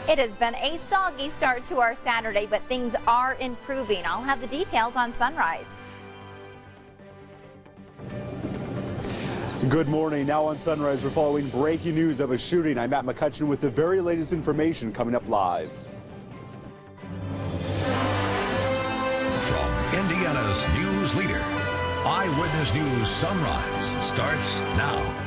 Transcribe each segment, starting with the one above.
It has been a soggy start to our Saturday, but things are improving. I'll have the details on Sunrise. Good morning. Now on Sunrise, we're following breaking news of a shooting. I'm Matt McCutcheon with the very latest information coming up live. From Indiana's news leader, Eyewitness News Sunrise starts now.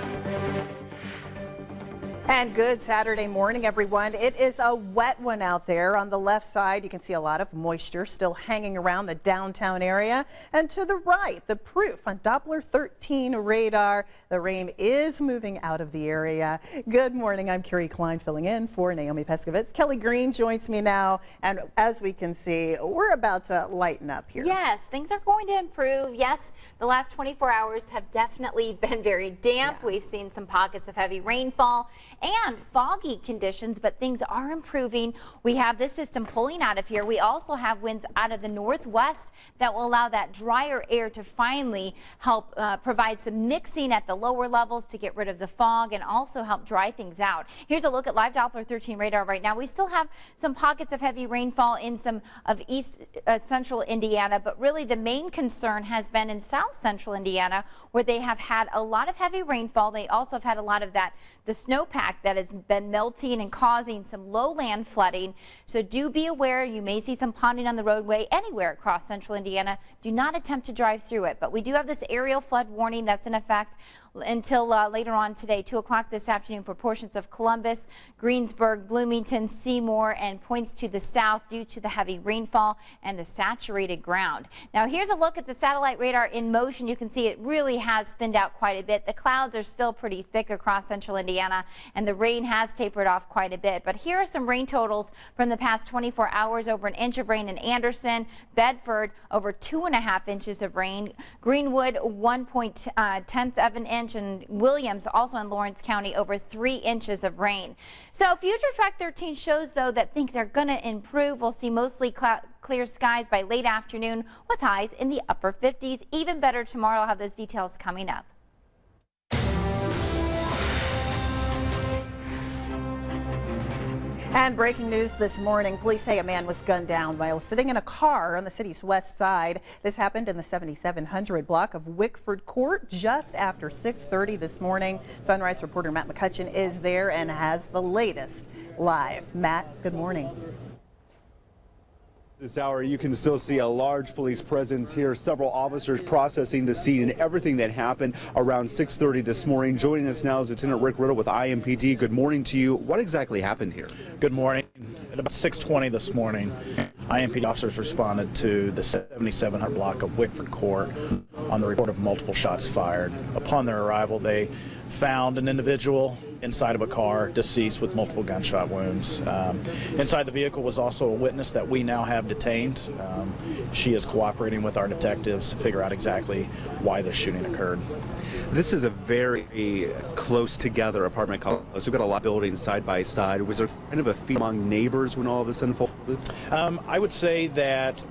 And good Saturday morning, everyone. It is a wet one out there. On the left side, you can see a lot of moisture still hanging around the downtown area. And to the right, the proof on Doppler 13 radar. The rain is moving out of the area. Good morning. I'm Carrie Klein filling in for Naomi Pescovitz. Kelly Green joins me now. And as we can see, we're about to lighten up here. Yes, things are going to improve. Yes, the last 24 hours have definitely been very damp. Yeah. We've seen some pockets of heavy rainfall and foggy conditions, but things are improving. We have this system pulling out of here. We also have winds out of the northwest that will allow that drier air to finally help provide some mixing at the lower levels to get rid of the fog and also help dry things out. Here's a look at live Doppler 13 radar right now. We still have some pockets of heavy rainfall in some of east central Indiana, but really the main concern has been in south central Indiana, where they have had a lot of heavy rainfall. They also have had a lot of the snowpack that has been melting and causing some lowland flooding. So do be aware, you may see some ponding on the roadway anywhere across central Indiana. Do not attempt to drive through it, but we do have this aerial flood warning that's in effect until later on today, 2 o'clock this afternoon, for portions of Columbus, Greensburg, Bloomington, Seymour, and points to the south due to the heavy rainfall and the saturated ground. Now here's a look at the satellite radar in motion. You can see it really has thinned out quite a bit. The clouds are still pretty thick across central Indiana, and the rain has tapered off quite a bit. But here are some rain totals from the past 24 hours. Over an inch of rain in Anderson, Bedford over 2.5 inches of rain, Greenwood 1.1 of an inch, and Williams, also in Lawrence County, over 3 inches of rain. So Future Track 13 shows, though, that things are going to improve. We'll see mostly clear skies by late afternoon with highs in the upper 50s. Even better tomorrow. I'll have those details coming up. And breaking news this morning, police say a man was gunned down while sitting in a car on the city's west side. This happened in the 7700 block of Wickford Court just after 6:30 this morning. Sunrise reporter Matt McCutcheon is there and has the latest live. Matt, good morning. This hour, you can still see a large police presence here. Several officers processing the scene and everything that happened around 6:30 this morning. Joining us now is Lieutenant Rick Riddle with IMPD. Good morning to you. What exactly happened here? Good morning. At about 6:20 this morning, IMPD officers responded to the 7700 block of Wickford Court on the report of multiple shots fired. Upon their arrival, they found an individual inside of a car, deceased with multiple gunshot wounds. Inside the vehicle was also a witness that we now have detained. She is cooperating with our detectives to figure out exactly why this shooting occurred. This is a very close together apartment complex. We've got a lot of buildings side by side. Was there kind of a feeling among neighbors when all of this unfolded? I would say that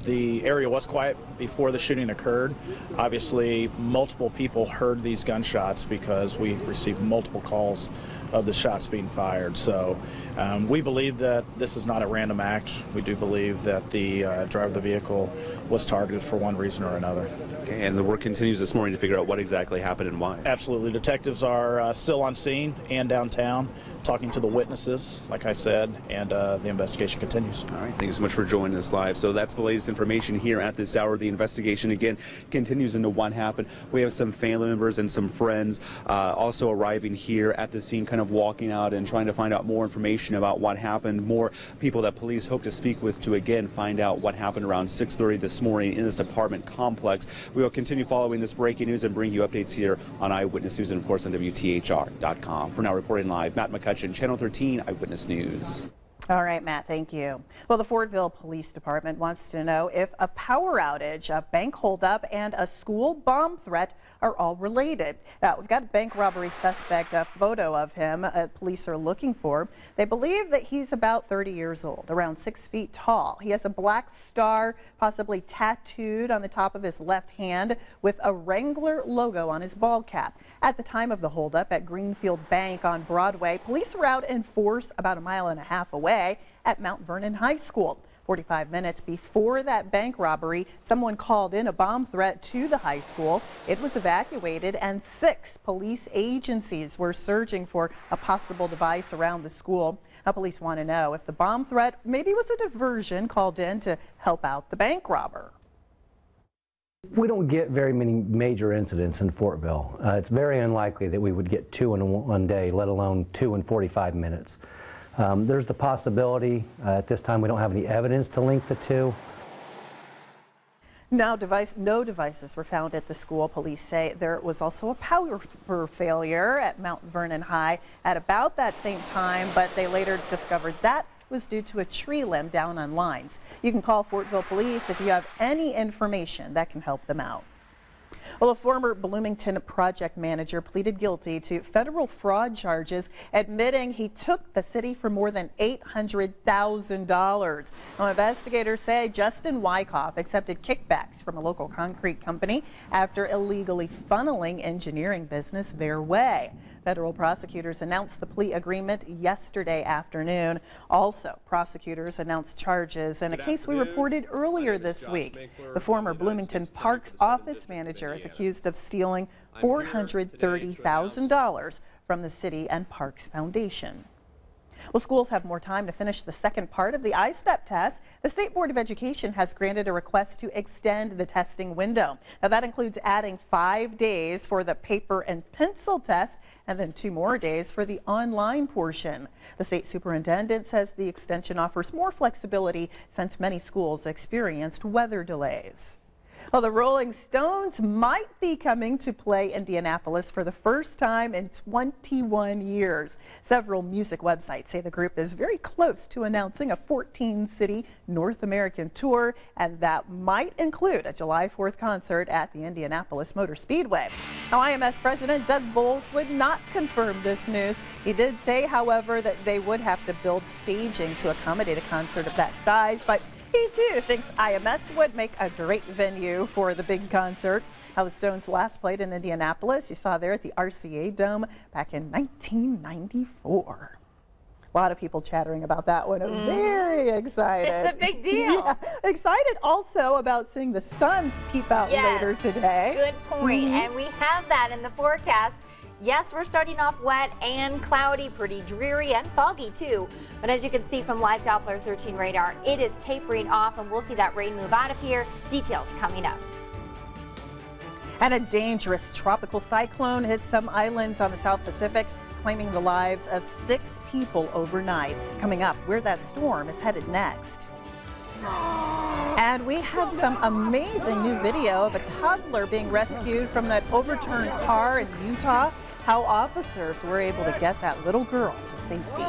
the area was quiet before the shooting occurred. Obviously, multiple people heard these gunshots because we received multiple calls of the shots being fired. So we believe that this is not a random act. We do believe that the driver of the vehicle was targeted for one reason or another. Okay, and the work continues this morning to figure out what exactly happened and why. Absolutely. Detectives are still on scene and downtown talking to the witnesses, like I said, and the investigation continues. All right. Thank you so much for joining us live. So that's the latest information here at this hour. The investigation, again, continues into what happened. We have some family members and some friends also arriving here at the scene, kind of walking out and trying to find out more information about what happened. More people that police hope to speak with to, again, find out what happened around 6:30 this morning in this apartment complex. We will continue following this breaking news and bring you updates here on Eyewitness News and, of course, on WTHR.com. For now, reporting live, Matt McCutcheon, Channel 13 Eyewitness News. All right, Matt, thank you. Well, the Fortville Police Department wants to know if a power outage, a bank holdup, and a school bomb threat are all related. Now, we've got a bank robbery suspect, a photo of him police are looking for. They believe that he's about 30 years old, around 6 feet tall. He has a black star, possibly tattooed on the top of his left hand, with a Wrangler logo on his ball cap. At the time of the holdup at Greenfield Bank on Broadway, police were out in force about a mile and a half away at Mount Vernon High School. 45 minutes before that bank robbery, someone called in a bomb threat to the high school. It was evacuated and 6 police agencies were searching for a possible device around the school. Now, police want to know if the bomb threat maybe was a diversion called in to help out the bank robber. We don't get very many major incidents in Fortville. It's very unlikely that we would get 2 in one day, let alone 2 in 45 minutes. There's the possibility, at this time we don't have any evidence to link the two. Now, no devices were found at the school. Police say there was also a power failure at Mount Vernon High at about that same time, but they later discovered that was due to a tree limb down on lines. You can call Fortville Police if you have any information that can help them out. Well, a former Bloomington project manager pleaded guilty to federal fraud charges, admitting he took the city for more than $800,000. Now, investigators say Justin Wyckoff accepted kickbacks from a local concrete company after illegally funneling engineering business their way. Federal prosecutors announced the plea agreement yesterday afternoon. Also, prosecutors announced charges in a case we reported earlier this week. The former Bloomington Parks office manager is accused of stealing $430,000 from the City and Parks Foundation. Well, schools have more time to finish the second part of the I-STEP test. The State Board of Education has granted a request to extend the testing window. Now, that includes adding 5 days for the paper and pencil test and then 2 more days for the online portion. The state superintendent says the extension offers more flexibility since many schools experienced weather delays. Well, the Rolling Stones might be coming to play Indianapolis for the first time in 21 years. Several music websites say the group is very close to announcing a 14-city North American tour, and that might include a July 4th concert at the Indianapolis Motor Speedway. Now, IMS President Doug Bowles would not confirm this news. He did say, however, that they would have to build staging to accommodate a concert of that size, but he too thinks IMS would make a great venue for the big concert. Now, the Stones last played in Indianapolis. You saw there at the RCA Dome back in 1994. A lot of people chattering about that one. Very excited. It's a big deal. Yeah. Excited also about seeing the sun peep out later today. Good point. And we have that in the forecast. Yes, we're starting off wet and cloudy, pretty dreary and foggy too. But as you can see from live Doppler 13 radar, it is tapering off and we'll see that rain move out of here. Details coming up. And a dangerous tropical cyclone hit some islands on the South Pacific, claiming the lives of 6 people overnight. Coming up, where that storm is headed next. And we have some amazing new video of a toddler being rescued from that overturned car in Utah. How officers were able to get that little girl to safety.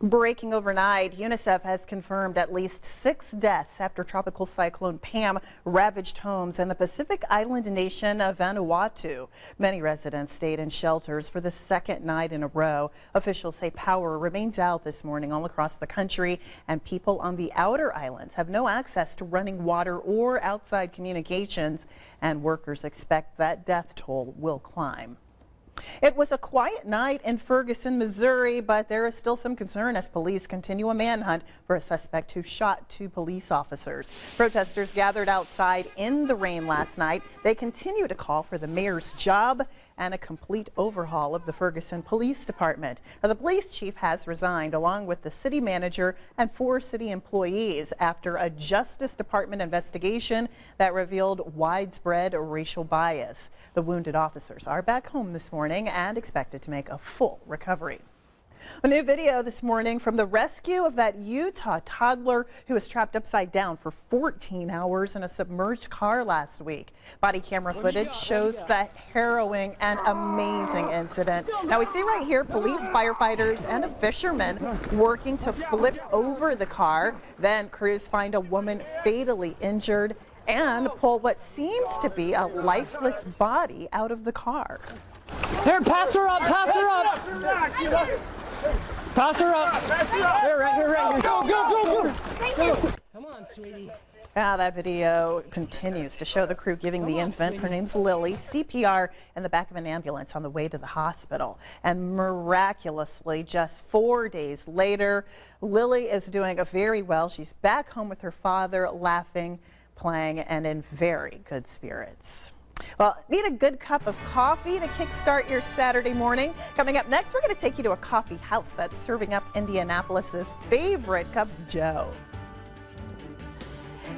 Breaking overnight, UNICEF has confirmed at least 6 deaths after tropical cyclone Pam ravaged homes in the Pacific island nation of Vanuatu. Many residents stayed in shelters for the second night in a row. Officials say power remains out this morning all across the country, and people on the outer islands have no access to running water or outside communications, and workers expect that death toll will climb. It was a quiet night in Ferguson, Missouri, but there is still some concern as police continue a manhunt for a suspect who shot 2 police officers. Protesters gathered outside in the rain last night. They continue to call for the mayor's job and a complete overhaul of the Ferguson Police Department. Now, the police chief has resigned along with the city manager and 4 city employees after a Justice Department investigation that revealed widespread racial bias. The wounded officers are back home this morning and expected to make a full recovery. A new video this morning from the rescue of that Utah toddler who was trapped upside down for 14 hours in a submerged car last week. Body camera footage shows the harrowing and amazing incident. Now we see right here police, firefighters, and a fisherman working to flip over the car. Then crews find a woman fatally injured and pull what seems to be a lifeless body out of the car. Here, pass her up, pass her up. Pass her up. Here, right here, right here. Go. Come on, sweetie. Now that video continues to show the crew giving the infant, her name's Lily, CPR in the back of an ambulance on the way to the hospital. And miraculously, just 4 days later, Lily is doing very well. She's back home with her father, laughing, playing, and in very good spirits. Well, need a good cup of coffee to kickstart your Saturday morning? Coming up next, we're going to take you to a coffee house that's serving up Indianapolis's favorite cup of joe.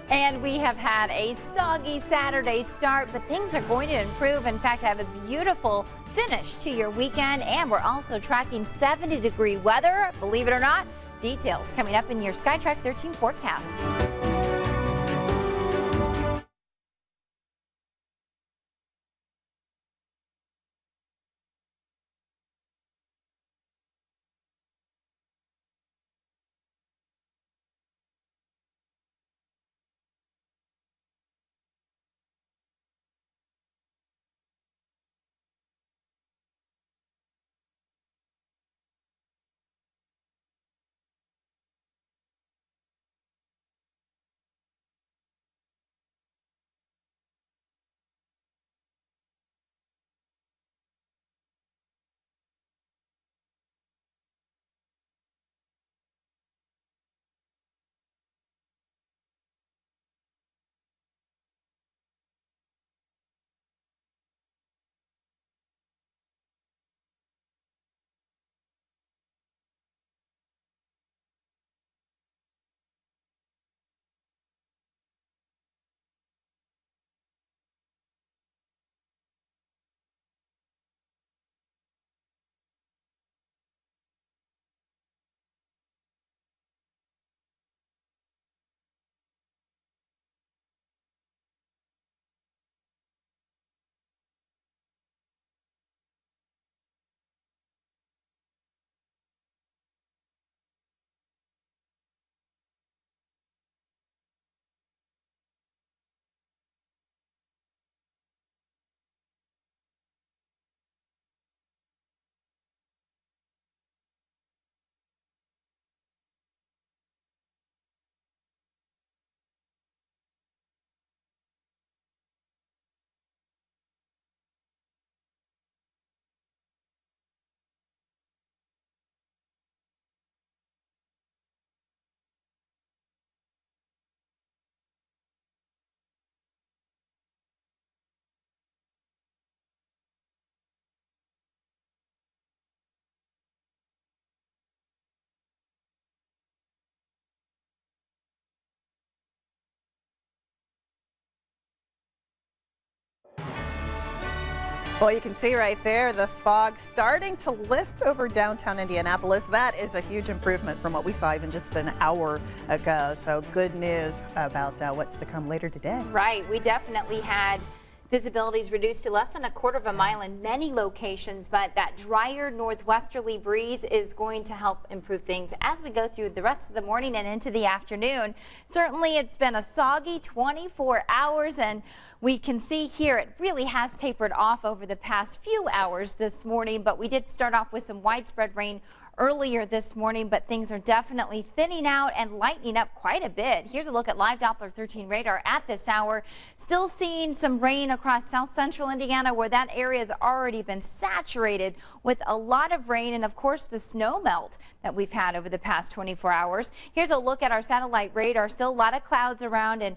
And we have had a soggy Saturday start, but things are going to improve. In fact, have a beautiful finish to your weekend, and we're also tracking 70-degree weather, believe it or not. Details coming up in your SkyTrack 13 forecast. Well, you can see right there the fog starting to lift over downtown Indianapolis. That is a huge improvement from what we saw even just an hour ago. So good news about what's to come later today. Right. We definitely had Visibility is reduced to less than a quarter of a mile in many locations, but that drier northwesterly breeze is going to help improve things as we go through the rest of the morning and into the afternoon. Certainly it's been a soggy 24 hours, and we can see here it really has tapered off over the past few hours this morning, but we did start off with some widespread rain earlier this morning, but things are definitely thinning out and lightening up quite a bit. Here's a look at live Doppler 13 radar at this hour. Still seeing some rain across south central Indiana, where that area has already been saturated with a lot of rain, and of course the snow melt that we've had over the past 24 hours. Here's a look at our satellite radar. Still a lot of clouds around, and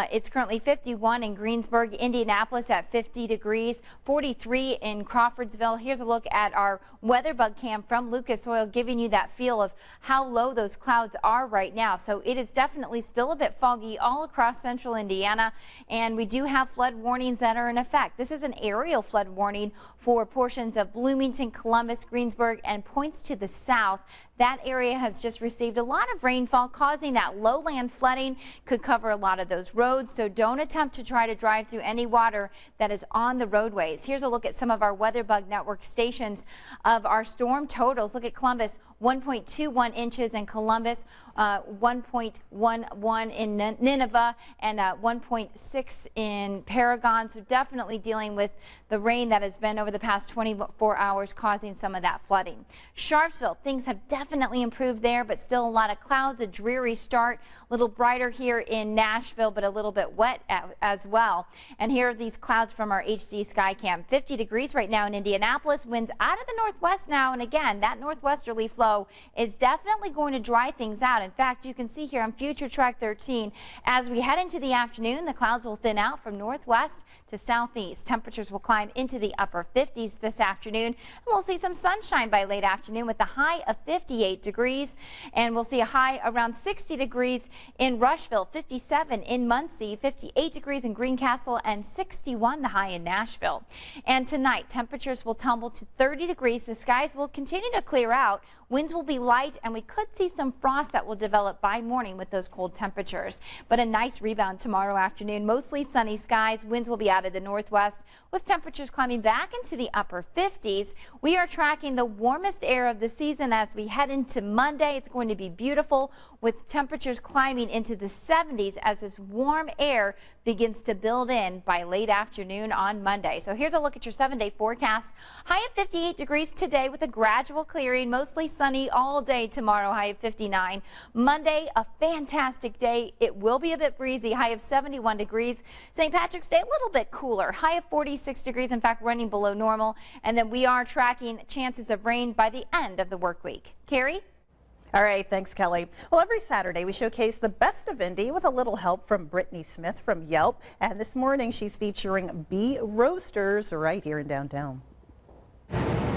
it's currently 51 in Greensburg, Indianapolis at 50 degrees, 43 in Crawfordsville. Here's a look at our weather bug cam from Lucas Oil, giving you that feel of how low those clouds are right now. So it is definitely still a bit foggy all across central Indiana, and we do have flood warnings that are in effect. This is an aerial flood warning for portions of Bloomington, Columbus, Greensburg, and points to the south. That area has just received a lot of rainfall, causing that lowland flooding. Could cover a lot of those roads, so don't attempt to try to drive through any water that is on the roadways. Here's a look at some of our weather bug network stations of our storm totals. Look at Columbus, 1.21 inches in Columbus, 1.11 in Nineveh, and 1.6 in Paragon. So definitely dealing with the rain that has been over the past 24 hours, causing some of that flooding. Sharpsville, things have definitely improved there, but still a lot of clouds, a dreary start. A little brighter here in Nashville, but a little bit wet as well. And here are these clouds from our HD Skycam. 50 degrees right now in Indianapolis. Winds out of the northwest now, and again, that northwesterly flow is definitely going to dry things out. In fact, you can see here on Future Track 13, as we head into the afternoon, the clouds will thin out from northwest to southeast. Temperatures will climb into the upper 50s this afternoon, and we'll see some sunshine by late afternoon with a high of 58 degrees, and we'll see a high around 60 degrees in Rushville, 57 in Muncie, 58 degrees in Greencastle, and 61 the high in Nashville. And tonight, temperatures will tumble to 30 degrees. The skies will continue to clear out. Winds will be light, and we could see some frost that will develop by morning with those cold temperatures. But a nice rebound tomorrow afternoon. Mostly sunny skies. Winds will be out of the northwest with temperatures climbing back into the upper 50s. We are tracking the warmest air of the season as we head into Monday. It's going to be beautiful with temperatures climbing into the 70s as this warm air begins to build in by late afternoon on Monday. So here's a look at your 7-day forecast. High of 58 degrees today with a gradual clearing. Mostly sunny all day tomorrow. High of 59. Monday, a fantastic day. It will be a bit breezy. High of 71 degrees. St. Patrick's Day, a little bit cooler. High of 46 degrees. In fact, running below normal. And then we are tracking chances of rain by the end of the work week. Carrie? All right, thanks, Kelly. Well, every Saturday we showcase the best of Indy with a little help from Brittany Smith from Yelp. And this morning she's featuring Bee Roasters right here in downtown.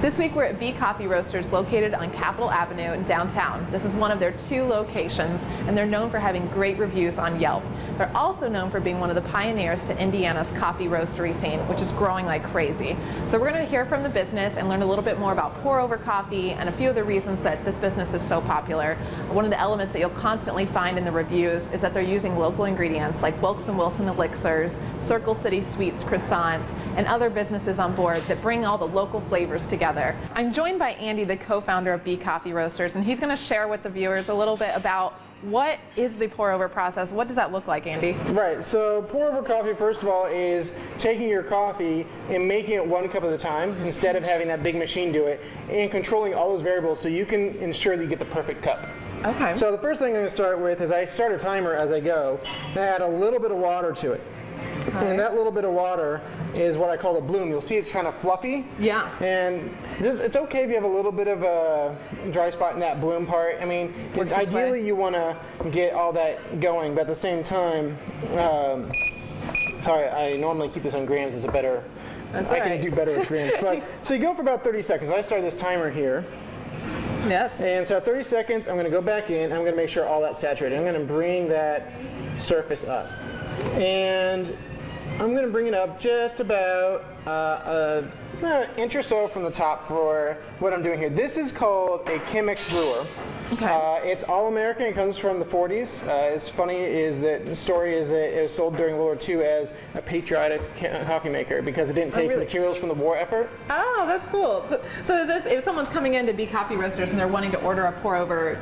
This week we're at Bee Coffee Roasters located on Capitol Avenue in downtown. This is one of their 2 locations, and they're known for having great reviews on Yelp. They're also known for being one of the pioneers to Indiana's coffee roastery scene, which is growing like crazy. So we're going to hear from the business and learn a little bit more about pour-over coffee and a few of the reasons that this business is so popular. One of the elements that you'll constantly find in the reviews is that they're using local ingredients like Wilkes & Wilson elixirs, Circle City Sweets croissants, and other businesses on board that bring all the local flavors together. I'm joined by Andy, the co-founder of Bee Coffee Roasters, and he's going to share with the viewers a little bit about what is the pour-over process. What does that look like, Andy? Right, so pour-over coffee, first of all, is taking your coffee and making it 1 cup at a time instead of having that big machine do it, and controlling all those variables so you can ensure that you get the perfect cup. Okay. So the first thing I'm going to start with is I start a timer as I go, and I add a little bit of water to it. Okay. And that little bit of water is what I call the bloom. You'll see it's kind of fluffy. Yeah. And it's okay if you have a little bit of a dry spot in that bloom part. I mean, ideally you want to get all that going, but at the same time, sorry, I normally keep this on grams. It's a better, I can do better with grams. But so you go for about 30 seconds. I start this timer here. Yes. And so at 30 seconds, I'm going to go back in. I'm going to make sure all that's saturated. I'm going to bring that surface up. And I'm going to bring it up just about intro from the top for what I'm doing here. This is called a Chemex brewer. Okay. It's all American. It comes from the 40s. It's funny is that the story is that it was sold during World War II as a patriotic coffee maker because it didn't take materials from the war effort. Oh, that's cool. So is this, if someone's coming in to Bee Coffee Roasters and they're wanting to order a pour over,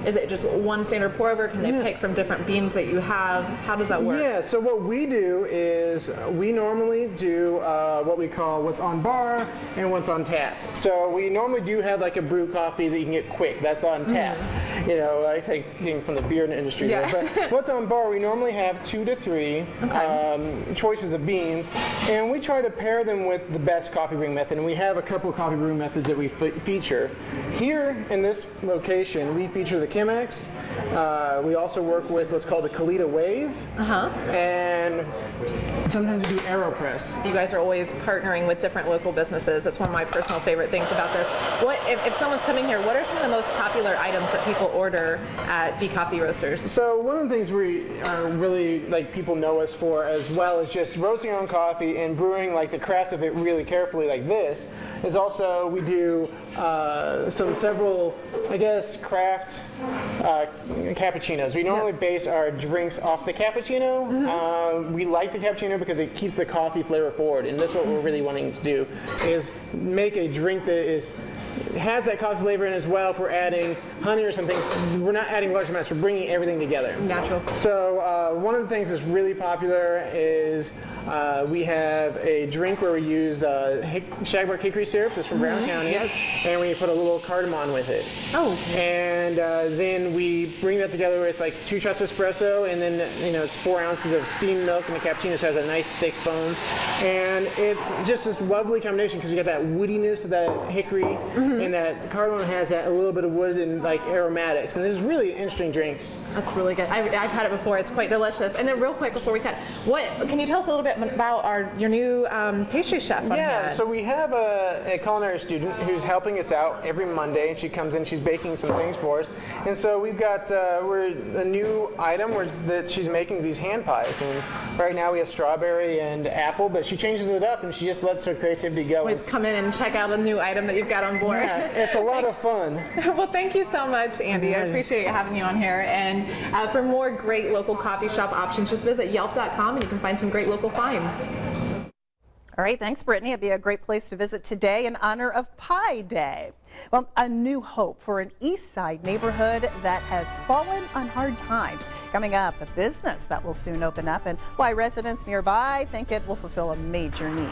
is it just one standard pour over? Can they pick from different beans that you have? How does that work? Yeah, so what we do is we normally do what we call what's on bar and what's on tap. So we normally do have like a brew coffee that you can get quick. That's on tap. You know, I take from the beer industry there. But what's on bar, we normally have 2 to 3 choices of beans, and we try to pair them with the best coffee brewing method. And we have a couple of coffee brewing methods that we feature. Here in this location, we feature the Chemex. We also work with what's called a Kalita Wave, and sometimes we do AeroPress. You guys are always partnering with different local businesses. That's one of my personal favorite things about this. What if someone's coming here, what are some of the most popular items that people order at Bee Coffee Roasters? So one of the things we are really people know us for, as well as just roasting our own coffee and brewing the craft of it really carefully like this, is also we do several, I guess, craft cappuccinos. We normally base our drinks off the cappuccino. We like the cappuccino because it keeps the coffee flavor forward, and that's what we're really wanting to do, is make a drink that has that coffee flavor in as well. If we're adding honey or something, we're not adding large amounts, we're bringing everything together. Natural. So one of the things that's really popular is we have a drink where we use shagbark hickory syrup that's from Brown County, and we put a little cardamom with it. Oh. And then we bring that together with 2 shots of espresso, and then it's 4 ounces of steamed milk, and the cappuccino has a nice thick foam. And it's just this lovely combination because you get that woodiness of that hickory, and that cardamom has that a little bit of wood and aromatics. And this is really an interesting drink. That's really good. I've had it before. It's quite delicious. And then real quick before we cut, can you tell us a little bit about your new pastry chef? So we have a culinary student who's helping us out every Monday, and she comes in, she's baking some things for us. And so we've got a new item that she's making these hand pies. And right now we have strawberry and apple, but she changes it up and she just lets her creativity go. Always come in and check out a new item that you've got on board. Yeah, it's a lot of fun. Well, thank you so much, Andy. I appreciate having you on here. And for more great local coffee shop options, just visit yelp.com and you can find some great local finds. All right, thanks, Brittany. It'd be a great place to visit today in honor of Pie Day. Well, a new hope for an East Side neighborhood that has fallen on hard times. Coming up, a business that will soon open up and why residents nearby think it will fulfill a major need.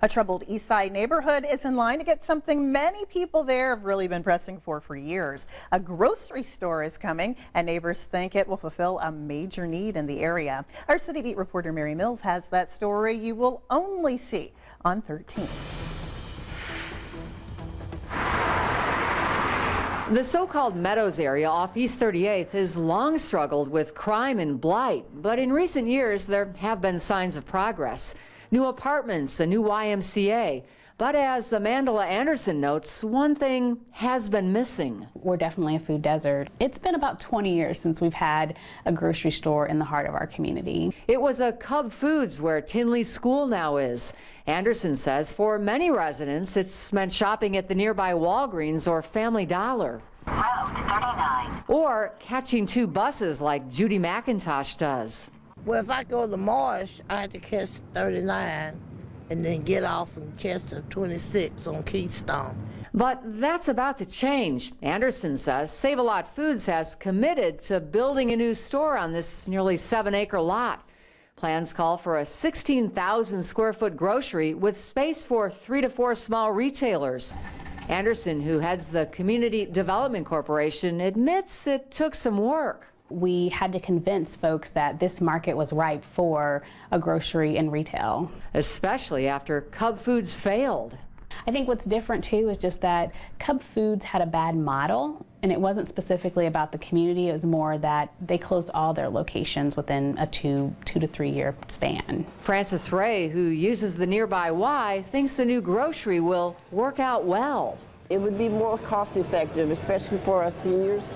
A troubled East Side neighborhood is in line to get something many people there have really been pressing for years. A grocery store is coming, and neighbors think it will fulfill a major need in the area. Our City Beat reporter Mary Mills has that story you will only see on 13. The so-called Meadows area off East 38th has long struggled with crime and blight, but in recent years there have been signs of progress. New apartments, a new YMCA. But as Amanda Anderson notes, one thing has been missing. We're definitely a food desert. It's been about 20 years since we've had a grocery store in the heart of our community. It was a Cub Foods where Tinley School now is. Anderson says for many residents, it's meant shopping at the nearby Walgreens or Family Dollar. Route 39. Or catching two buses like Judy McIntosh does. Well, if I go to Marsh, I have to catch 39 and then get off and catch the 26 on Keystone. But that's about to change. Anderson says Save-A-Lot Foods has committed to building a new store on this nearly 7-acre lot. Plans call for a 16,000 square foot grocery with space for 3 to 4 small retailers. Anderson, who heads the Community Development Corporation, admits it took some work. We had to convince folks that this market was ripe for a grocery and retail. Especially after Cub Foods failed. I think what's different too is just that Cub Foods had a bad model, and it wasn't specifically about the community. It was more that they closed all their locations within a two to 3 year span. Francis Ray, who uses the nearby Y, thinks the new grocery will work out well. It would be more cost effective, especially for our seniors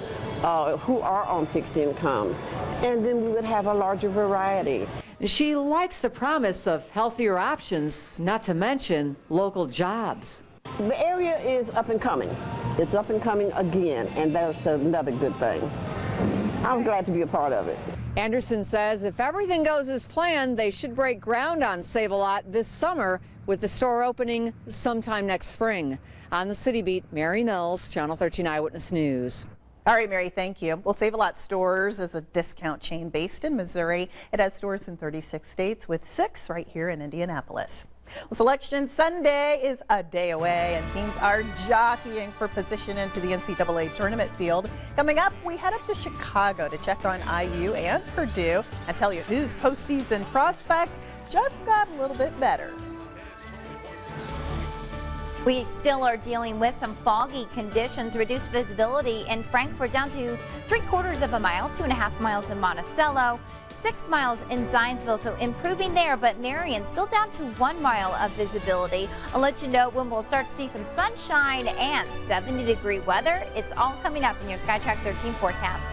who are on fixed incomes. And then we would have a larger variety. She likes the promise of healthier options, not to mention local jobs. The area is up and coming. It's up and coming again, and that's another good thing. I'm glad to be a part of it. Anderson says if everything goes as planned, they should break ground on Save-A-Lot this summer, with the store opening sometime next spring. On the City Beat, Mary Mills, Channel 13 Eyewitness News. All right, Mary, thank you. Well, Save-A-Lot Stores is a discount chain based in Missouri. It has stores in 36 states with 6 right here in Indianapolis. Well, Selection Sunday is a day away, and teams are jockeying for position into the NCAA tournament field. Coming up, we head up to Chicago to check on IU and Purdue and tell you whose postseason prospects just got a little bit better. We still are dealing with some foggy conditions, reduced visibility in Frankfort down to 3/4 of a mile, 2.5 miles in Monticello, 6 miles in Zionsville, so improving there, but Marion still down to 1 mile of visibility. I'll let you know when we'll start to see some sunshine and 70-degree weather. It's all coming up in your SkyTrack 13 forecast.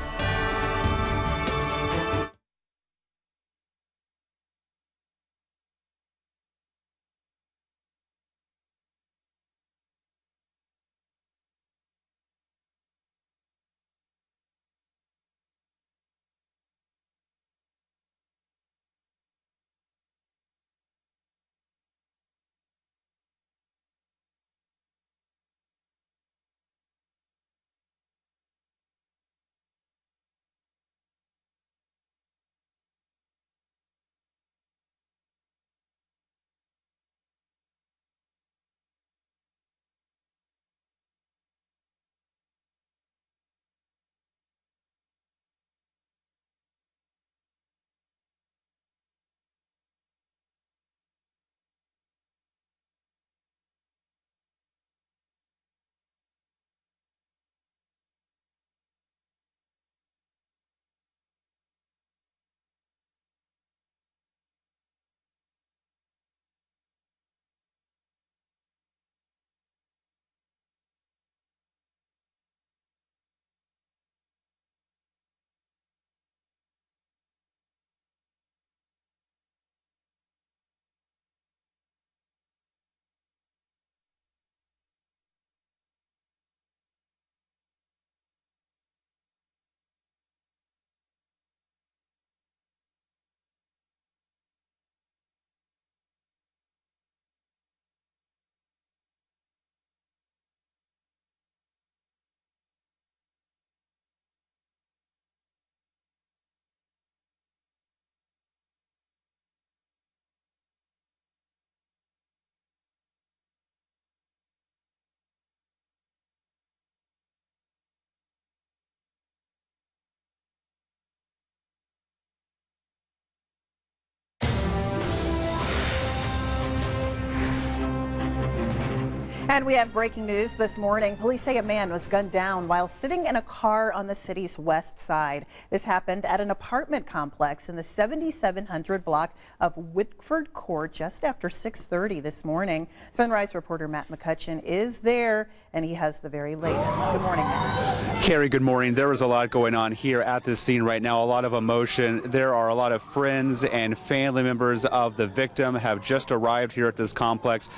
And we have breaking news this morning. Police say a man was gunned down while sitting in a car on the city's west side. This happened at an apartment complex in the 7700 block of Whitford Court just after 6:30 this morning. Sunrise reporter Matt McCutcheon is there, and he has the very latest. Good morning, Matt. Carrie, good morning. There is a lot going on here at this scene right now, a lot of emotion. There are a lot of friends and family members of the victim have just arrived here at this complex.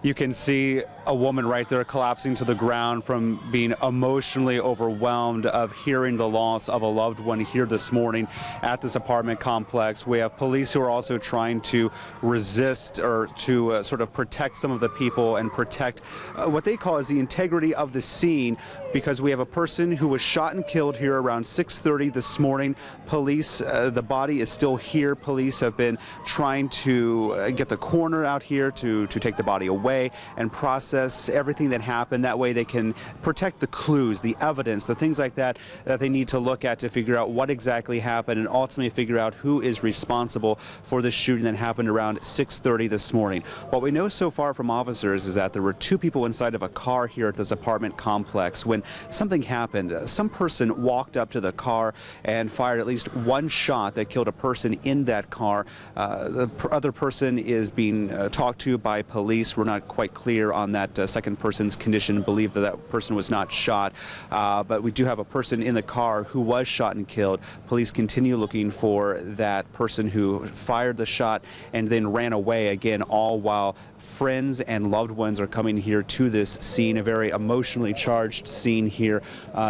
You can see a woman right there collapsing to the ground from being emotionally overwhelmed of hearing the loss of a loved one here this morning at this apartment complex. We have police who are also trying to resist or to sort of protect some of the people and protect what they call is the integrity of the scene, because we have a person who was shot and killed here around 6:30 this morning. Police, the body is still here. Police have been trying to get the coroner out here to take the body away and process everything that happened. That way they can protect the clues, the evidence, the things like that that they need to look at to figure out what exactly happened and ultimately figure out who is responsible for the shooting that happened around 6:30 this morning. What we know so far from officers is that there were two people inside of a car here at this apartment complex when something happened. Some person walked up to the car and fired at least one shot that killed a person in that car. The other person is being talked to by police. We're not quite clear on that second person's condition, believe that that person was not shot, but we do have a person in the car who was shot and killed. Police continue looking for that person who fired the shot and then ran away, again, all while friends and loved ones are coming here to this scene, a very emotionally charged scene here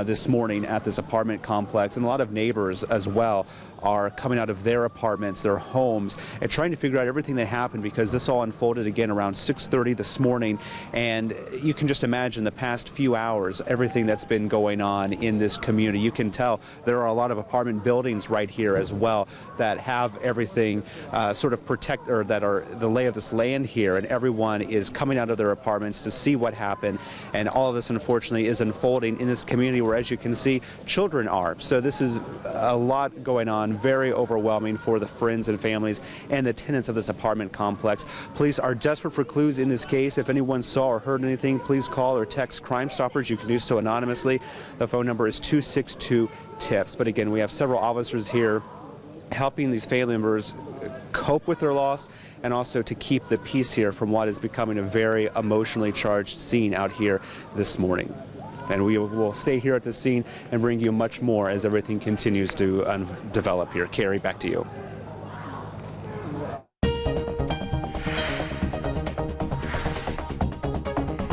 this morning at this apartment complex, and a lot of neighbors as well are coming out of their apartments, their homes, and trying to figure out everything that happened, because this all unfolded again around 6:30 this morning. And you can just imagine the past few hours, everything that's been going on in this community. You can tell there are a lot of apartment buildings right here as well that have everything sort of protect, or that are the lay of this land here, and everyone is coming out of their apartments to see what happened. And all of this, unfortunately, is unfolding in this community where, as you can see, children are. So this is a lot going on, very overwhelming for the friends and families and the tenants of this apartment complex. Police are desperate for clues in this case. If anyone saw or heard anything, please call or text Crime Stoppers. You can do so anonymously. The phone number is 262-TIPS. But again, we have several officers here helping these family members cope with their loss and also to keep the peace here from what is becoming a very emotionally charged scene out here this morning. And we will stay here at the scene and bring you much more as everything continues to develop here. Carrie, back to you.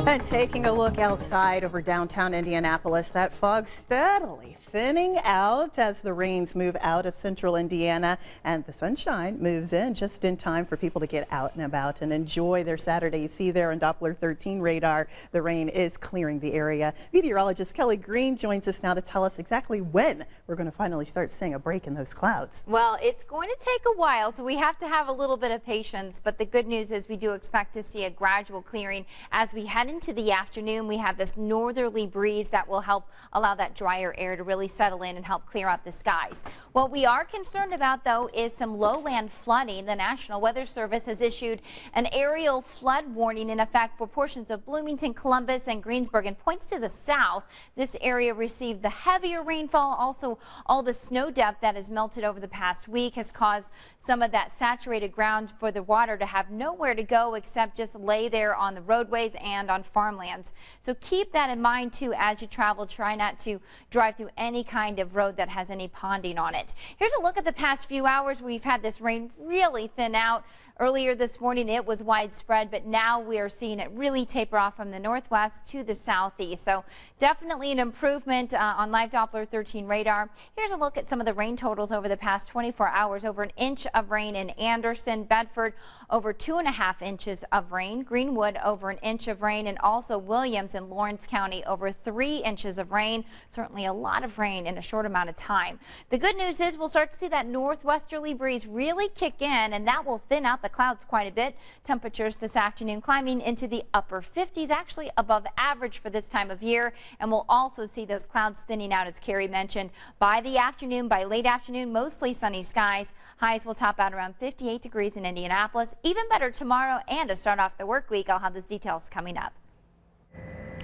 And taking a look outside over downtown Indianapolis, that fog steadily thinning out as the rains move out of central Indiana and the sunshine moves in just in time for people to get out and about and enjoy their Saturday. You see there on Doppler 13 radar, the rain is clearing the area. Meteorologist Kelly Green joins us now to tell us exactly when we're going to finally start seeing a break in those clouds. Well, it's going to take a while, so we have to have a little bit of patience, but the good news is we do expect to see a gradual clearing as we head into the afternoon. We have this northerly breeze that will help allow that drier air to really settle in and help clear out the skies. What we are concerned about, though, is some lowland flooding. The National Weather Service has issued an aerial flood warning in effect for portions of Bloomington, Columbus, and Greensburg, and points to the south. This area received the heavier rainfall. Also, all the snow depth that has melted over the past week has caused some of that saturated ground for the water to have nowhere to go except just lay there on the roadways and on farmlands. So keep that in mind, too, as you travel. Try not to drive through any kind of road that has any ponding on it. Here's a look at the past few hours. We've had this rain really thin out. Earlier this morning it was widespread, but now we are seeing it really taper off from the northwest to the southeast. So definitely an improvement on live Doppler 13 radar. Here's a look at some of the rain totals over the past 24 hours. Over an inch of rain in Anderson, Bedford, over 2.5 inches of rain. Greenwood, over an inch of rain, and also Williams in Lawrence County, over 3 inches of rain. Certainly a lot of rain in a short amount of time. The good news is we'll start to see that northwesterly breeze really kick in, and that will thin out the clouds quite a bit. Temperatures this afternoon climbing into the upper 50s, actually above average for this time of year. And we'll also see those clouds thinning out, as Carrie mentioned. By the afternoon, by late afternoon, mostly sunny skies. Highs will top out around 58 degrees in Indianapolis. Even better tomorrow, and to start off the work week. I'll have those details coming up.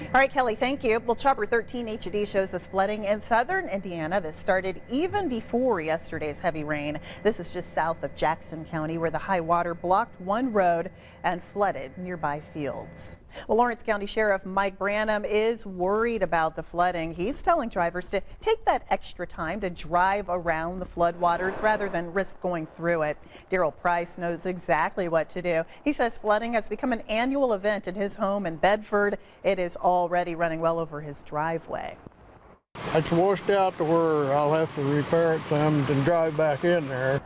All right, Kelly, thank you. Well, Chopper 13 HD shows us flooding in southern Indiana that started even before yesterday's heavy rain. This is just south of Jackson County, where the high water blocked one road and flooded nearby fields. Well, Lawrence County Sheriff Mike Branham is worried about the flooding. He's telling drivers to take that extra time to drive around the floodwaters rather than risk going through it. Daryl Price knows exactly what to do. He says flooding has become an annual event in his home in Bedford. It is already running well over his driveway. It's washed out to where I'll have to repair it some and drive back in there.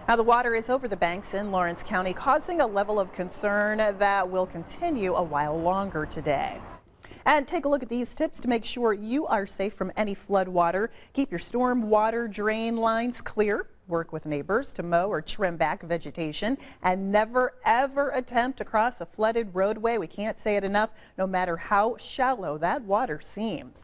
Now, the water is over the banks in Lawrence County, causing a level of concern that will continue a while longer today. And take a look at these tips to make sure you are safe from any flood water. Keep your storm water drain lines clear. Work with neighbors to mow or trim back vegetation, and never ever attempt to cross a flooded roadway. We can't say it enough, no matter how shallow that water seems.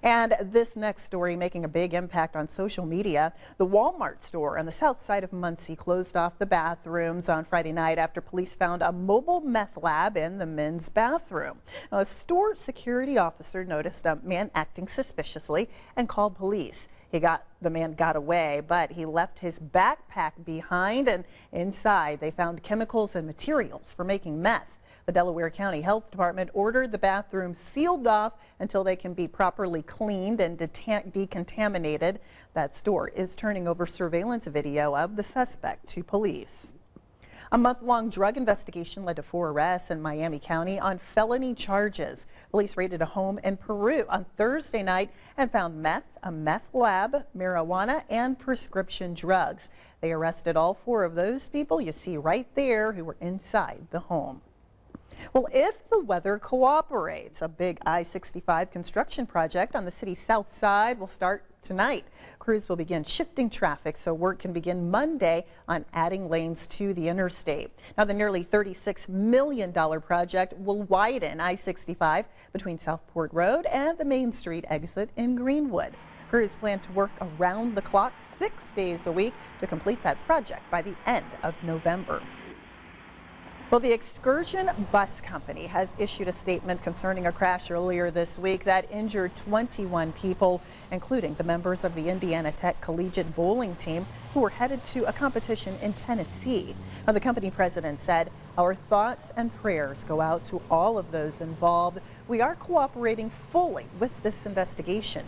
And this next story making a big impact on social media. The Walmart store on the south side of Muncie closed off the bathrooms on Friday night after police found a mobile meth lab in the men's bathroom. A store security officer noticed a man acting suspiciously and called police. The man got away, but he left his backpack behind, and inside they found chemicals and materials for making meth. The Delaware County Health Department ordered the bathroom sealed off until they can be properly cleaned and decontaminated. That store is turning over surveillance video of the suspect to police. A month-long drug investigation led to 4 arrests in Miami County on felony charges. Police raided a home in Peru on Thursday night and found meth, a meth lab, marijuana, and prescription drugs. They arrested all 4 of those people you see right there who were inside the home. Well, if the weather cooperates, a big I-65 construction project on the city's south side will start tonight. Crews will begin shifting traffic so work can begin Monday on adding lanes to the interstate. Now, the nearly $36 million project will widen I-65 between Southport Road and the Main Street exit in Greenwood. Crews plan to work around the clock 6 days a week to complete that project by the end of November. Well, the Excursion Bus Company has issued a statement concerning a crash earlier this week that injured 21 people, including the members of the Indiana Tech Collegiate Bowling team who were headed to a competition in Tennessee. Now, the company president said, "Our thoughts and prayers go out to all of those involved. We are cooperating fully with this investigation."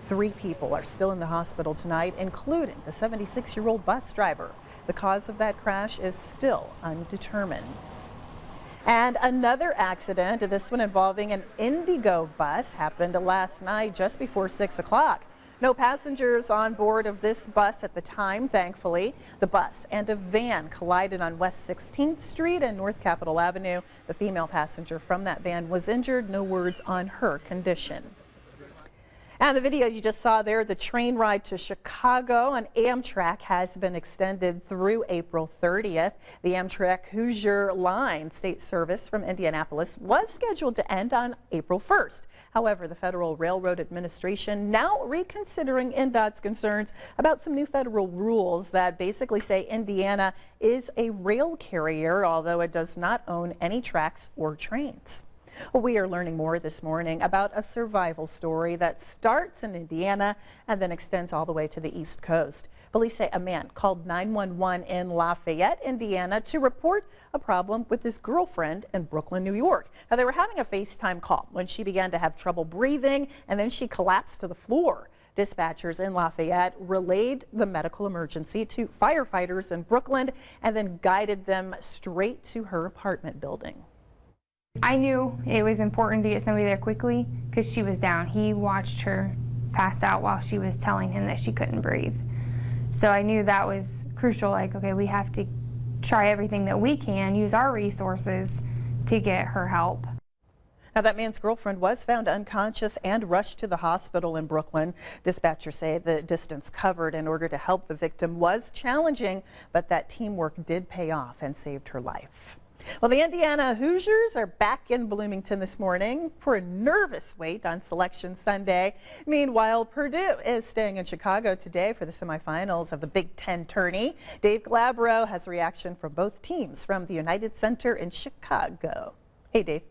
3 people are still in the hospital tonight, including the 76-year-old bus driver. The cause of that crash is still undetermined. And another accident, this one involving an Indigo bus, happened last night just before 6 o'clock. No passengers on board of this bus at the time, thankfully. The bus and a van collided on West 16th Street and North Capitol Avenue. The female passenger from that van was injured. No words on her condition. And the video you just saw there, the train ride to Chicago on Amtrak has been extended through April 30th. The Amtrak Hoosier Line state service from Indianapolis was scheduled to end on April 1st. However, the Federal Railroad Administration now reconsidering INDOT's concerns about some new federal rules that basically say Indiana is a rail carrier, although it does not own any tracks or trains. Well, we are learning more this morning about a survival story that starts in Indiana and then extends all the way to the East Coast. Police say a man called 911 in Lafayette, Indiana, to report a problem with his girlfriend in Brooklyn, New York. Now, they were having a FaceTime call when she began to have trouble breathing, and then she collapsed to the floor. Dispatchers in Lafayette relayed the medical emergency to firefighters in Brooklyn and then guided them straight to her apartment building. I knew it was important to get somebody there quickly because she was down. He watched her pass out while she was telling him that she couldn't breathe. So I knew that was crucial, like, okay, we have to try everything that we can, use our resources to get her help. Now, that man's girlfriend was found unconscious and rushed to the hospital in Brooklyn. Dispatchers say the distance covered in order to help the victim was challenging, but that teamwork did pay off and saved her life. Well, the Indiana Hoosiers are back in Bloomington this morning for a nervous wait on Selection Sunday. Meanwhile, Purdue is staying in Chicago today for the semifinals of the Big Ten tourney. Dave Glabro has a reaction from both teams from the United Center in Chicago. Hey, Dave.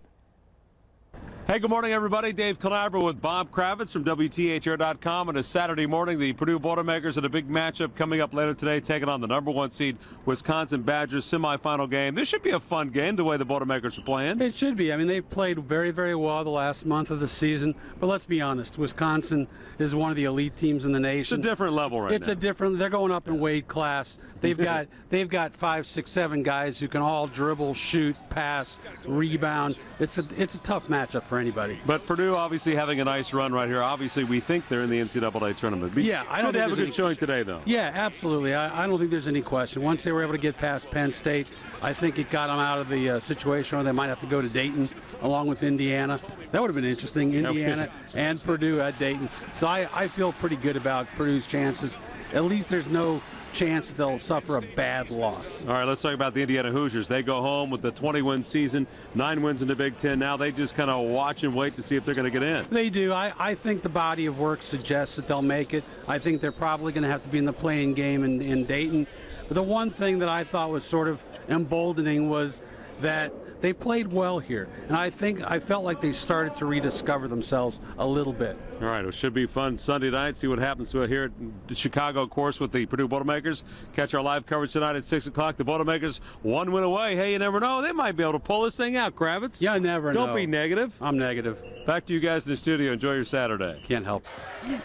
Hey, good morning, everybody. Dave Calabro with Bob Kravitz from WTHR.com. On a Saturday morning, the Purdue Boilermakers had a big matchup coming up later today, taking on the #1 seed Wisconsin Badgers semifinal game. This should be a fun game, the way the Boilermakers are playing. It should be. I mean, they've played very, very well the last month of the season. But let's be honest, Wisconsin is one of the elite teams in the nation. It's a different level right now. It's a different. They're going up in weight class. They've got 5, 6, 7 guys who can all dribble, shoot, pass, rebound. It's a tough matchup for anybody. But Purdue obviously having a nice run right here. Obviously, we think they're in the NCAA tournament. Yeah, I don't think have a there's good showing today, though. Yeah, absolutely. I don't think there's any question. Once they were able to get past Penn State, I think it got them out of the situation where they might have to go to Dayton along with Indiana. That would have been interesting, Indiana and Purdue at Dayton. So I feel pretty good about Purdue's chances. At least there's no chance that they'll suffer a bad loss. All right, let's talk about the Indiana Hoosiers. They go home with a 20-win season, 9 wins in the Big Ten. Now they just kind of watch and wait to see if they're going to get in. They do. I think the body of work suggests that they'll make it. I think they're probably going to have to be in the playing game in Dayton. But the one thing that I thought was sort of emboldening was that they played well here, and I felt like they started to rediscover themselves a little bit. All right, it should be fun Sunday night. See what happens here at the Chicago course with the Purdue Boilermakers. Catch our live coverage tonight at 6 o'clock. The Boilermakers 1 win away. Hey, you never know. They might be able to pull this thing out, Kravitz. Yeah, I never know. Don't be negative. I'm negative. Back to you guys in the studio. Enjoy your Saturday. Can't help.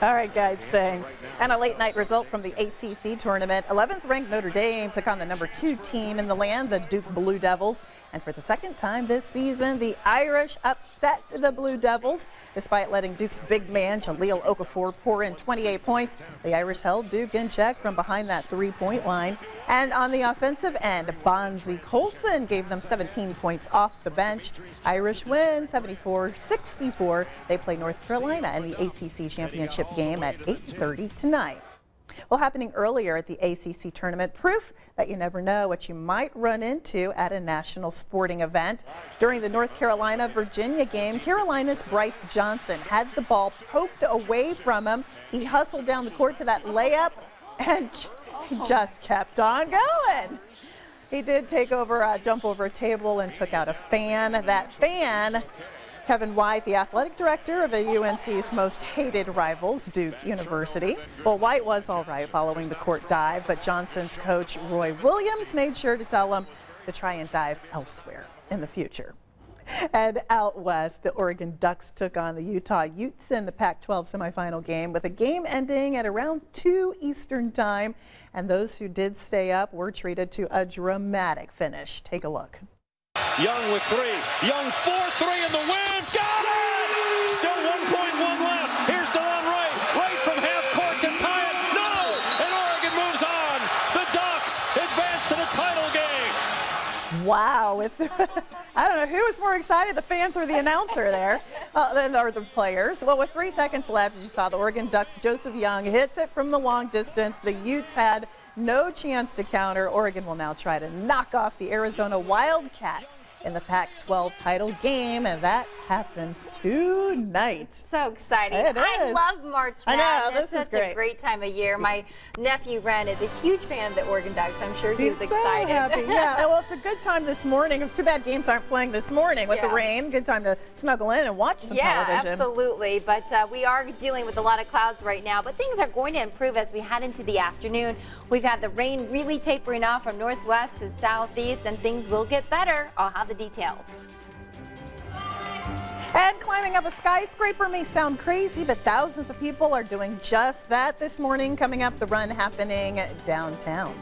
All right, guys, thanks. And a late night result from the ACC tournament. 11th ranked Notre Dame took on the #2 team in the land, the Duke Blue Devils. And for the second time this season, the Irish upset the Blue Devils. Despite letting Duke's big man, Jahlil Okafor, pour in 28 points, the Irish held Duke in check from behind that three-point line. And on the offensive end, Bonzi Colson gave them 17 points off the bench. Irish win 74-64. They play North Carolina in the ACC championship game at 8:30 tonight. Well, happening earlier at the ACC tournament, proof that you never know what you might run into at a national sporting event. During the North Carolina-Virginia game, Carolina's Bryce Johnson had the ball poked away from him. He hustled down the court to that layup and just kept on going. He did jump over a table and took out a fan. That fan, Kevin White, the athletic director of UNC's most hated rivals, Duke University. Well, White was all right following the court dive, but Johnson's coach, Roy Williams, made sure to tell him to try and dive elsewhere in the future. And out west, the Oregon Ducks took on the Utah Utes in the Pac-12 semifinal game, with a game ending at around 2 Eastern time. And those who did stay up were treated to a dramatic finish. Take a look. Young with 3. Young 4-3 in the win. Got it! Still 1.1 left. Here's DeLon Wright. Right from half court to tie it. No! And Oregon moves on. The Ducks advance to the title game. Wow. I don't know who was more excited, the fans or the announcer there, or the players. Well, with 3 seconds left, as you saw, the Oregon Ducks' Joseph Young hits it from the long distance. The Utes had no chance to counter. Oregon will now try to knock off the Arizona Wildcats in the Pac-12 title game, and that happens tonight. So exciting. It is. I love March Madness. I know, this is such great. a great time of year. My nephew Ren is a huge fan of the Oregon Ducks. I'm sure he was So excited. happy. Yeah, well, it's a good time this morning. Too bad games aren't playing this morning with the rain. Good time to snuggle in and watch some television. Absolutely. But we are dealing with a lot of clouds right now, but things are going to improve as we head into the afternoon. We've had the rain really tapering off from northwest to southeast, and things will get better. I'll have the details. And climbing up a skyscraper may sound crazy, but thousands of people are doing just that this morning, coming up the run happening downtown.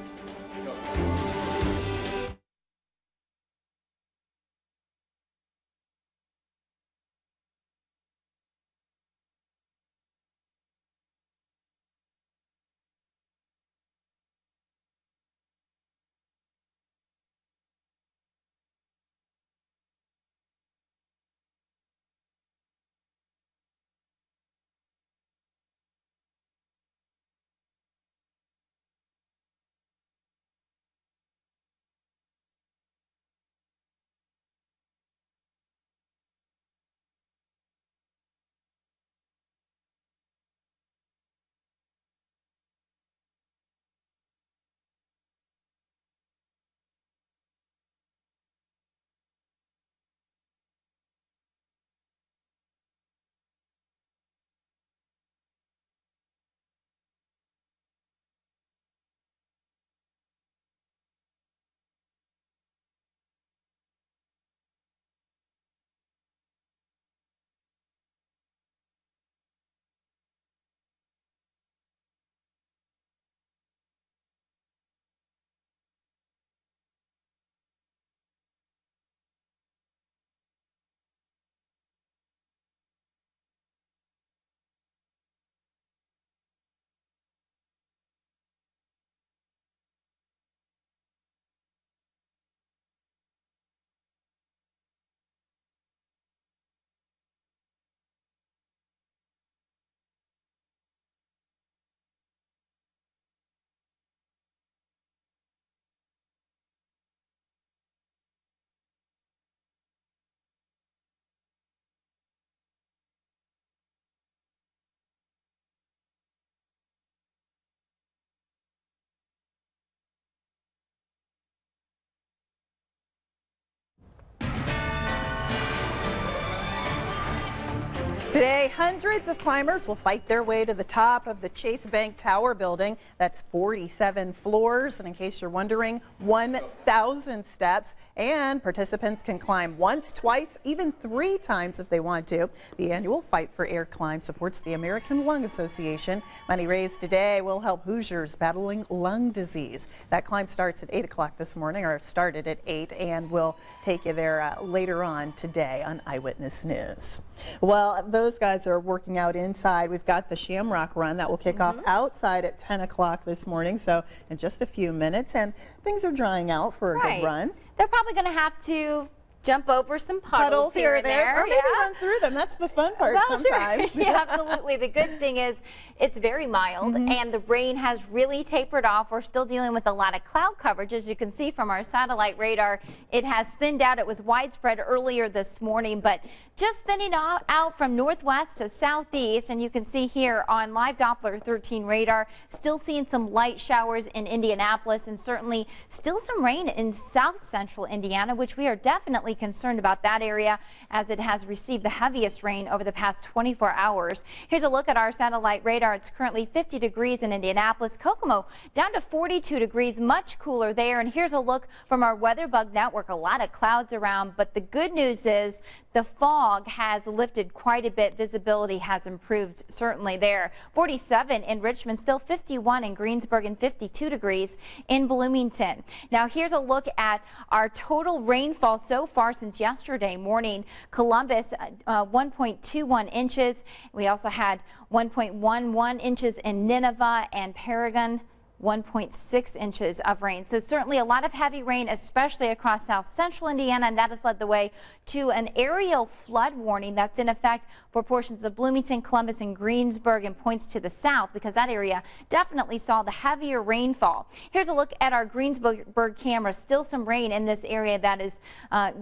Today, hundreds of climbers will fight their way to the top of the Chase Bank Tower building. That's 47 floors, and in case you're wondering, 1,000 steps. And participants can climb once, twice, even 3 times if they want to. The annual Fight for Air climb supports the American Lung Association. Money raised today will help Hoosiers battling lung disease. That climb starts at 8 o'clock this morning, or started at 8, and will take you there later on today on Eyewitness News. Well, those guys are working out inside. We've got the Shamrock Run that will kick off outside at 10 o'clock this morning, so in just a few minutes, and things are drying out for a good run. They're probably going to have to jump over some puddles here and there. Or maybe run through them. That's the fun part sometimes. Sure. Yeah, absolutely. The good thing is it's very mild and the rain has really tapered off. We're still dealing with a lot of cloud coverage. As you can see from our satellite radar, it has thinned out. It was widespread earlier this morning, but just thinning out from northwest to southeast. And you can see here on live Doppler 13 radar, still seeing some light showers in Indianapolis and certainly still some rain in south central Indiana, which we are definitely concerned about that area as it has received the heaviest rain over the past 24 hours. Here's a look at our satellite radar. It's currently 50 degrees in Indianapolis. Kokomo down to 42 degrees, much cooler there. And here's a look from our weather bug network. A lot of clouds around, but the good news is the fog has lifted quite a bit. Visibility has improved certainly there. 47 in Richmond, still 51 in Greensburg, and 52 degrees in Bloomington. Now here's a look at our total rainfall so far since yesterday morning. Columbus 1.21 inches. We also had 1.11 inches in Nineveh and Paragon. 1.6 inches of rain. So certainly a lot of heavy rain, especially across south central Indiana, and that has led the way to an aerial flood warning that's in effect for portions of Bloomington, Columbus, and Greensburg, and points to the south because that area definitely saw the heavier rainfall. Here's a look at our Greensburg camera. Still some rain in this area that is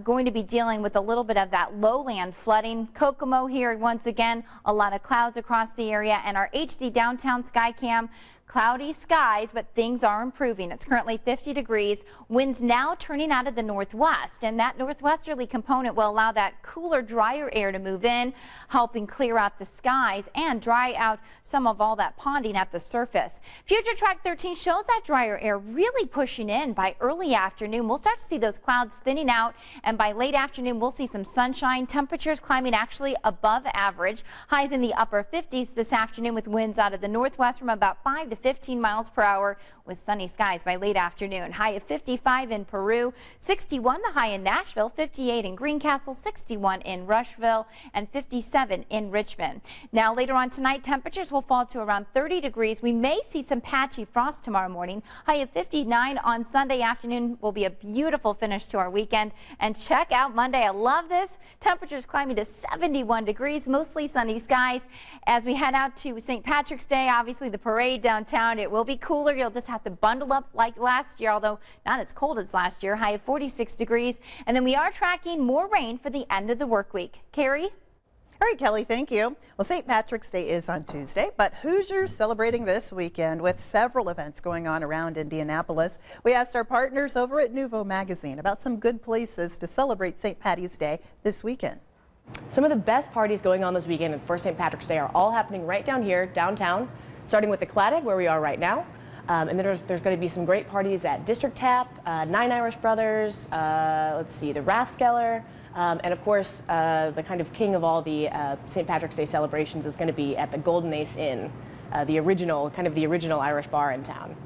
going to be dealing with a little bit of that lowland flooding. Kokomo here once again, a lot of clouds across the area, and our HD downtown sky cam. Cloudy skies, but things are improving. It's currently 50 degrees. Winds now turning out of the northwest, and that northwesterly component will allow that cooler, drier air to move in, helping clear out the skies and dry out some of all that ponding at the surface. Future Track 13 shows that drier air really pushing in by early afternoon. We'll start to see those clouds thinning out, and by late afternoon, we'll see some sunshine. Temperatures climbing actually above average. Highs in the upper 50s this afternoon with winds out of the northwest from about 5 to 15 miles per hour with sunny skies by late afternoon. High of 55 in Peru, 61 the high in Nashville, 58 in Greencastle, 61 in Rushville, and 57 in Richmond. Now later on tonight, temperatures will fall to around 30 degrees. We may see some patchy frost tomorrow morning. High of 59 on Sunday afternoon will be a beautiful finish to our weekend. And check out Monday. I love this. Temperatures climbing to 71 degrees, mostly sunny skies. As we head out to St. Patrick's Day, obviously the parade downtown, it will be cooler. You'll just have to bundle up like last year, although not as cold as last year. High of 46 degrees. And then we are tracking more rain for the end of the work week. Carrie? All right, Kelly, thank you. Well, St. Patrick's Day is on Tuesday, but Hoosiers celebrating this weekend with several events going on around Indianapolis. We asked our partners over at Nuvo Magazine about some good places to celebrate St. Patty's Day this weekend. Some of the best parties going on this weekend for St. Patrick's Day are all happening right down here, downtown, starting with the Claddagh, where we are right now. And then there's going to be some great parties at District Tap, Nine Irish Brothers, let's see, the Rathskeller, and of course, the kind of king of all the St. Patrick's Day celebrations is going to be at the Golden Ace Inn, the original Irish bar in town.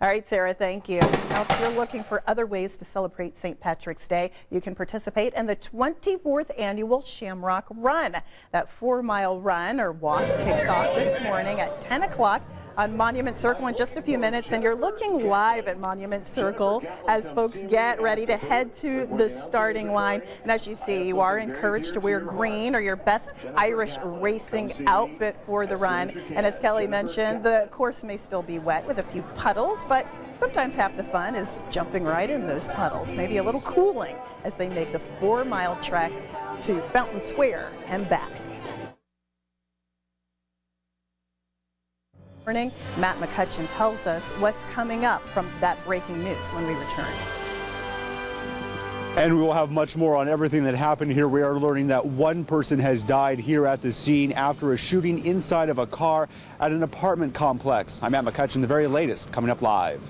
All right, Sarah, thank you. Now, if you're looking for other ways to celebrate St. Patrick's Day, you can participate in the 24th annual Shamrock Run. That 4-mile run or walk kicks off this morning at 10 o'clock on Monument Circle in just a few minutes, and you're looking live at Monument Circle as folks get ready to head to the starting line. And as you see, you are encouraged to wear green or your best Irish racing outfit for the run. And as Kelly mentioned, the course may still be wet with a few puddles, but sometimes half the fun is jumping right in those puddles, maybe a little cooling as they make the 4-mile trek to Fountain Square and back. Matt McCutcheon tells us what's coming up from that breaking news when we return. And we will have much more on everything that happened here. We are learning that one person has died here at the scene after a shooting inside of a car at an apartment complex. I'm Matt McCutcheon, the very latest coming up live.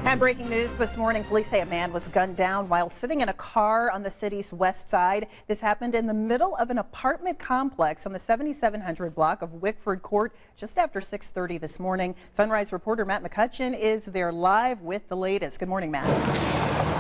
And breaking news this morning, police say a man was gunned down while sitting in a car on the city's west side. This happened in the middle of an apartment complex on the 7700 block of Wickford Court just after 6:30 this morning. Sunrise reporter Matt McCutcheon is there live with the latest. Good morning, Matt.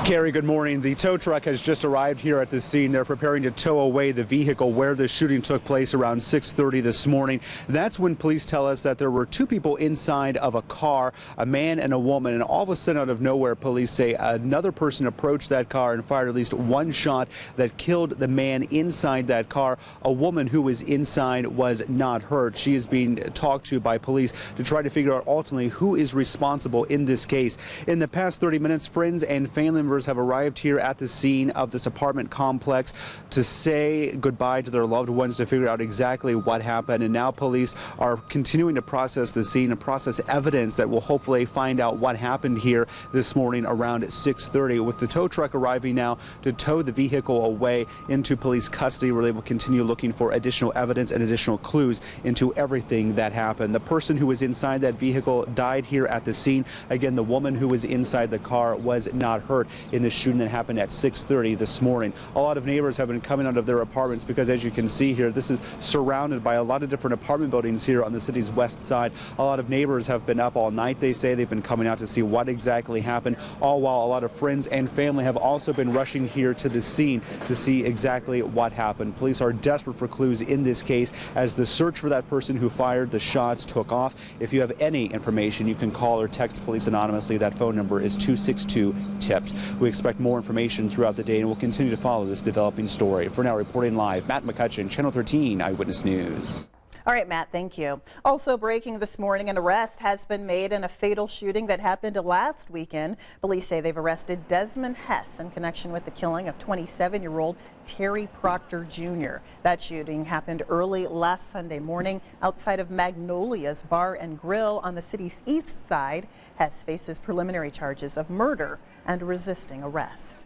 Carrie, good morning. The tow truck has just arrived here at the scene. They're preparing to tow away the vehicle where the shooting took place around 6:30 this morning. That's when police tell us that there were two people inside of a car, a man and a woman, and all of a sudden out of nowhere, police say another person approached that car and fired at least one shot that killed the man inside that car. A woman who was inside was not hurt. She is being talked to by police to try to figure out ultimately who is responsible in this case. In the past 30 minutes, friends and family members have arrived here at the scene of this apartment complex to say goodbye to their loved ones, to figure out exactly what happened. And now police are continuing to process the scene and process evidence that will hopefully find out what happened here this morning around 6:30, with the tow truck arriving now to tow the vehicle away into police custody, where they will continue looking for additional evidence and additional clues into everything that happened. The person who was inside that vehicle died here at the scene. Again, the woman who was inside the car was not hurt in the shooting that happened at 6:30 this morning. A lot of neighbors have been coming out of their apartments because, as you can see here, this is surrounded by a lot of different apartment buildings here on the city's west side. A lot of neighbors have been up all night. They say they've been coming out to see what exactly happened, all while a lot of friends and family have also been rushing here to the scene to see exactly what happened. Police are desperate for clues in this case as the search for that person who fired the shots took off. If you have any information, you can call or text police anonymously. That phone number is 262-TIPS. We expect more information throughout the day, and we'll continue to follow this developing story. For now, reporting live, Matt McCutcheon, Channel 13 Eyewitness News. All right, Matt, thank you. Also breaking this morning, an arrest has been made in a fatal shooting that happened last weekend. Police say they've arrested Desmond Hess in connection with the killing of 27-year-old Terry Proctor Jr. That shooting happened early last Sunday morning outside of Magnolia's Bar and Grill on the city's east side. Hess faces preliminary charges of murder and resisting arrest.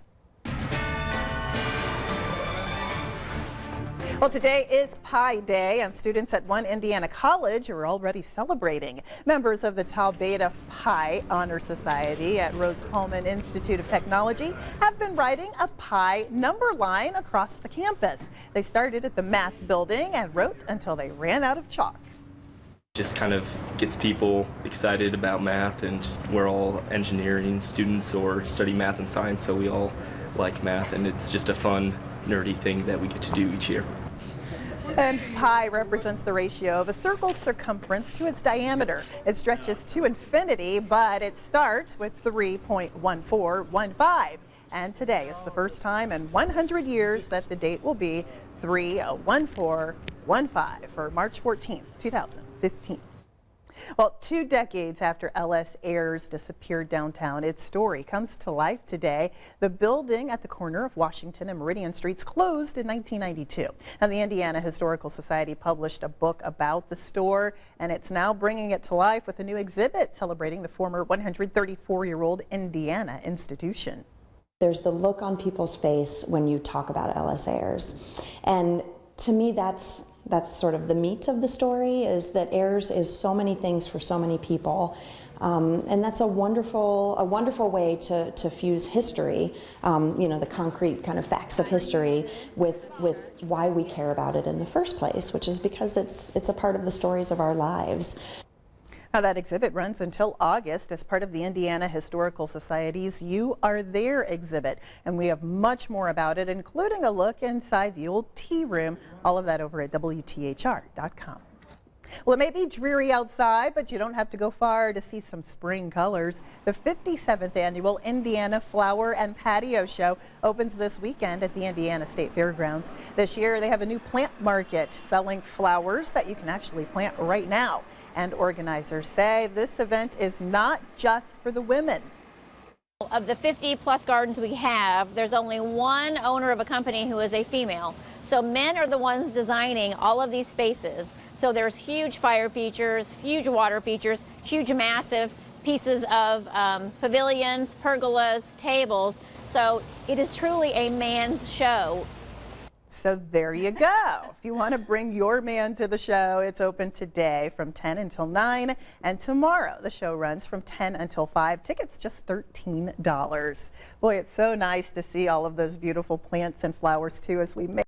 Well, today is Pi Day, and students at one Indiana college are already celebrating. Members of the Tau Beta Pi Honor Society at Rose-Hulman Institute of Technology have been writing a pi number line across the campus. They started at the math building and wrote until they ran out of chalk. Just kind of gets people excited about math, and we're all engineering students or study math and science, so we all like math, and it's just a fun, nerdy thing that we get to do each year. And pi represents the ratio of a circle's circumference to its diameter. It stretches to infinity, but it starts with 3.1415. And today is the first time in 100 years that the date will be 31415 for March 14th, 2015. Well, 2 decades after LS Ayres disappeared downtown, its story comes to life today. The building at the corner of Washington and Meridian Streets closed in 1992. And the Indiana Historical Society published a book about the store, and it's now bringing it to life with a new exhibit celebrating the former 134-year-old Indiana institution. There's the look on people's face when you talk about LS Ayres. And to me, that's sort of the meat of the story, is that Ayres is so many things for so many people. And that's a wonderful way to fuse history, the concrete kind of facts of history with why we care about it in the first place, which is because it's a part of the stories of our lives. Now, that exhibit runs until August as part of the Indiana Historical Society's You Are There exhibit. And we have much more about it, including a look inside the old tea room. All of that over at WTHR.com. Well, it may be dreary outside, but you don't have to go far to see some spring colors. The 57th annual Indiana Flower and Patio Show opens this weekend at the Indiana State Fairgrounds. This year, they have a new plant market selling flowers that you can actually plant right now. And organizers say this event is not just for the women. Of the 50+ gardens we have, there's only one owner of a company who is a female. So men are the ones designing all of these spaces. So there's huge fire features, huge water features, huge massive pieces of pavilions, pergolas, tables. So it is truly a man's show. So there you go. If you want to bring your man to the show, it's open today from 10 until 9, and tomorrow the show runs from 10 until 5. Tickets just $13. Boy, it's so nice to see all of those beautiful plants and flowers too as we make